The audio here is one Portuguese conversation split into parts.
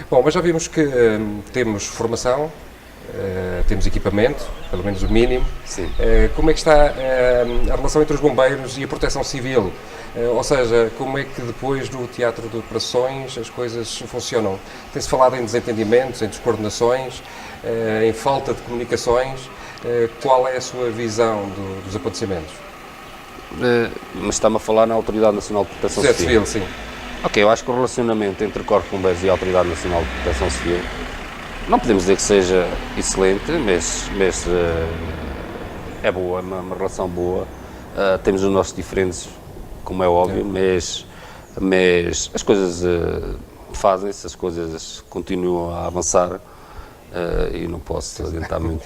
Bom, mas já vimos que temos formação, temos equipamento, pelo menos o mínimo. Sim. Como é que está a relação entre os bombeiros e a proteção civil? Ou seja, como é que depois do teatro de operações as coisas funcionam? Tem-se falado em desentendimentos, em descoordenações, em falta de comunicações. Qual é a sua visão dos acontecimentos? Mas está-me a falar na Autoridade Nacional de Proteção Civil. Sim. Ok, eu acho que o relacionamento entre o Corpo de Bombeiros e a Autoridade Nacional de Proteção Civil não podemos dizer que seja excelente, mas é boa, é uma relação boa. Temos os nossos diferentes, como é óbvio, mas as coisas fazem-se, as coisas continuam a avançar e não posso adiantar muito.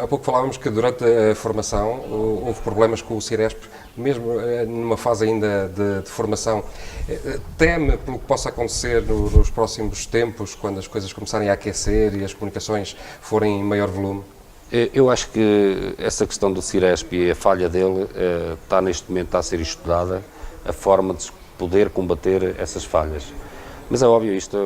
Há pouco falávamos que durante a formação houve problemas com o Ciresp, mesmo numa fase ainda de formação. Teme pelo que possa acontecer nos próximos tempos, quando as coisas começarem a aquecer e as comunicações forem em maior volume? Eu acho que essa questão do Ciresp e a falha dele está neste momento a ser estudada, a forma de poder combater essas falhas. Mas é óbvio, isto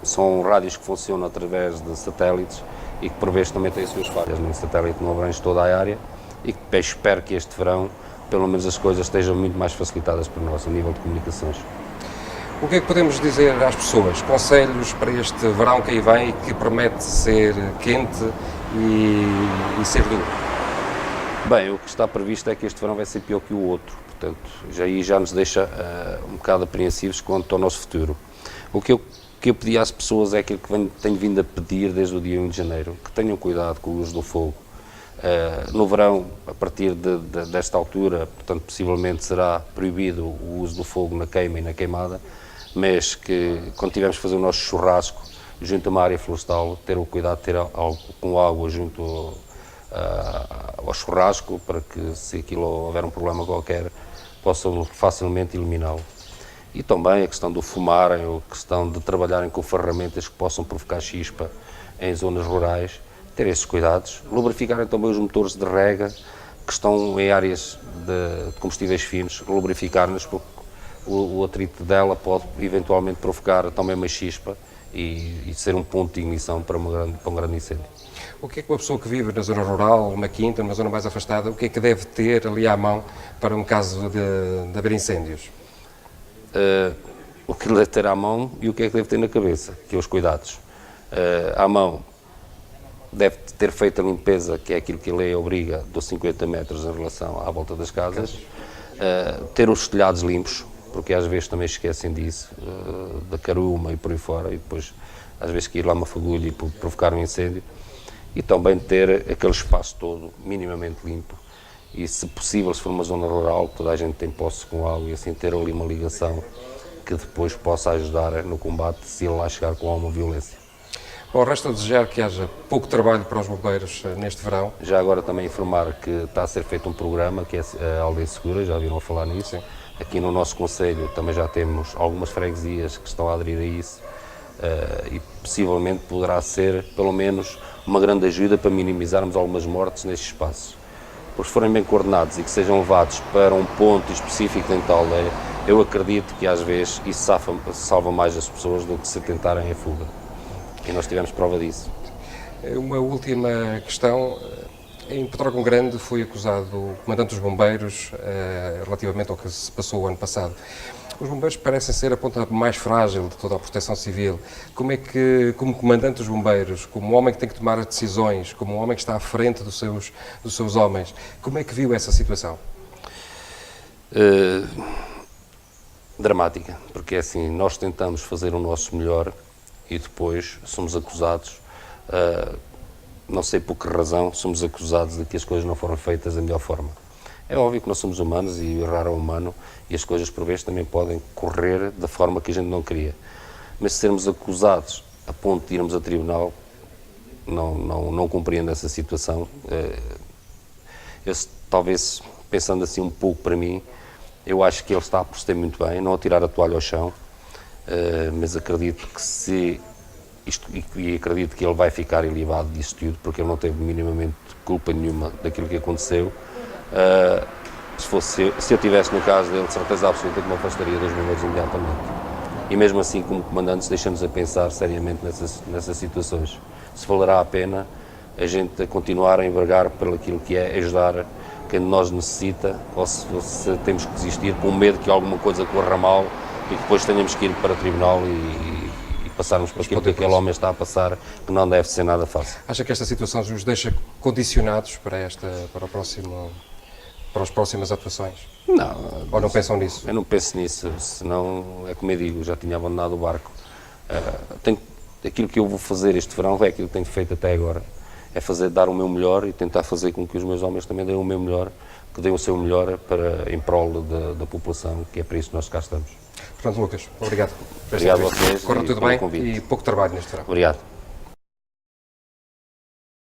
são rádios que funcionam através de satélites e que por vezes também têm as suas falhas. O satélite não abrange toda a área e que espero que este verão, pelo menos as coisas estejam muito mais facilitadas para nós a nível de comunicações. O que é que podemos dizer às pessoas? Conselhos para este verão que aí vem e que promete ser quente e ser duro? Bem, o que está previsto é que este verão vai ser pior que o outro, portanto, já nos deixa um bocado apreensivos quanto ao nosso futuro. O que eu pedi às pessoas é aquilo que tenho vindo a pedir desde o dia 1 de janeiro, que tenham cuidado com o uso do fogo. No verão, a partir desta altura, portanto, possivelmente será proibido o uso do fogo na queima e na queimada, mas que quando tivermos que fazer o nosso churrasco junto a uma área florestal, ter o cuidado de ter algo com água junto ao churrasco, para que se aquilo houver um problema qualquer, possam facilmente eliminá-lo. E também a questão do fumarem, ou a questão de trabalharem com ferramentas que possam provocar chispa em zonas rurais, ter esses cuidados, lubrificarem também os motores de rega que estão em áreas de combustíveis finos, lubrificar-nos, porque o atrito dela pode eventualmente provocar também uma chispa e ser um ponto de ignição para um grande incêndio. O que é que uma pessoa que vive na zona rural, uma quinta, numa zona mais afastada, o que é que deve ter ali à mão para um caso de haver incêndios? O que deve ter à mão e o que é que deve ter na cabeça, que é os cuidados. À mão, deve ter feito a limpeza, que é aquilo que a lei obriga, dos 50 metros em relação à volta das casas, ter os telhados limpos, porque às vezes também esquecem disso, da caruma e por aí fora, e depois às vezes que ir lá uma fagulha e provocar um incêndio, e também ter aquele espaço todo minimamente limpo, e se possível, se for uma zona rural, toda a gente tem posse com água e assim ter ali uma ligação que depois possa ajudar no combate se ele lá chegar com alguma violência. Bom, resta desejar que haja pouco trabalho para os bombeiros neste verão. Já agora também informar que está a ser feito um programa que é a Aldeia Segura, já viram a falar nisso. Sim. Aqui no nosso concelho também já temos algumas freguesias que estão a aderir a isso e possivelmente poderá ser pelo menos uma grande ajuda para minimizarmos algumas mortes neste espaço. Porque se forem bem coordenados e que sejam levados para um ponto específico dentro da aldeia, eu acredito que às vezes isso salva mais as pessoas do que se tentarem a fuga. E nós tivemos prova disso. Uma última questão. Em Pedrógão Grande foi acusado o comandante dos bombeiros relativamente ao que se passou o ano passado. Os bombeiros parecem ser a ponta mais frágil de toda a proteção civil. Como é que, como comandante dos bombeiros, como homem que tem que tomar as decisões, como um homem que está à frente dos seus homens, como é que viu essa situação? Dramática, porque é assim, nós tentamos fazer o nosso melhor e depois somos acusados, não sei por que razão, somos acusados de que as coisas não foram feitas da melhor forma. É óbvio que nós somos humanos e errar é humano e as coisas por vezes também podem correr da forma que a gente não queria. Mas se sermos acusados a ponto de irmos a tribunal, não compreendo essa situação. Eu, talvez, pensando assim um pouco para mim, eu acho que ele está a proceder muito bem, não a tirar a toalha ao chão, mas acredito que e acredito que ele vai ficar ilibado disso tudo, porque ele não teve minimamente culpa nenhuma daquilo que aconteceu. Se eu estivesse no caso dele, de certeza absoluta que me afastaria dos bombeiros imediatamente. e mesmo assim, como comandantes, deixamos a pensar seriamente nessas situações. Se valerá a pena a gente continuar a envergar por aquilo que é ajudar quem de nós necessita, ou se temos que desistir com medo que alguma coisa corra mal e depois tenhamos que ir para o tribunal e passarmos por aquilo que aquele homem está a passar, que não deve ser nada fácil. Acha que esta situação os deixa condicionados para as próximas atuações? Não. Ou não pensam nisso? Eu não penso nisso, senão, é como eu digo, já tinha abandonado o barco. Aquilo que eu vou fazer este verão é aquilo que tenho feito até agora. É dar o meu melhor e tentar fazer com que os meus homens também deem o meu melhor, que deem o seu melhor em prol da população, que é para isso que nós cá estamos. Portanto, Lucas, obrigado. Obrigado a vocês. Corra tudo pelo bem convite. e pouco trabalho neste verão. Obrigado.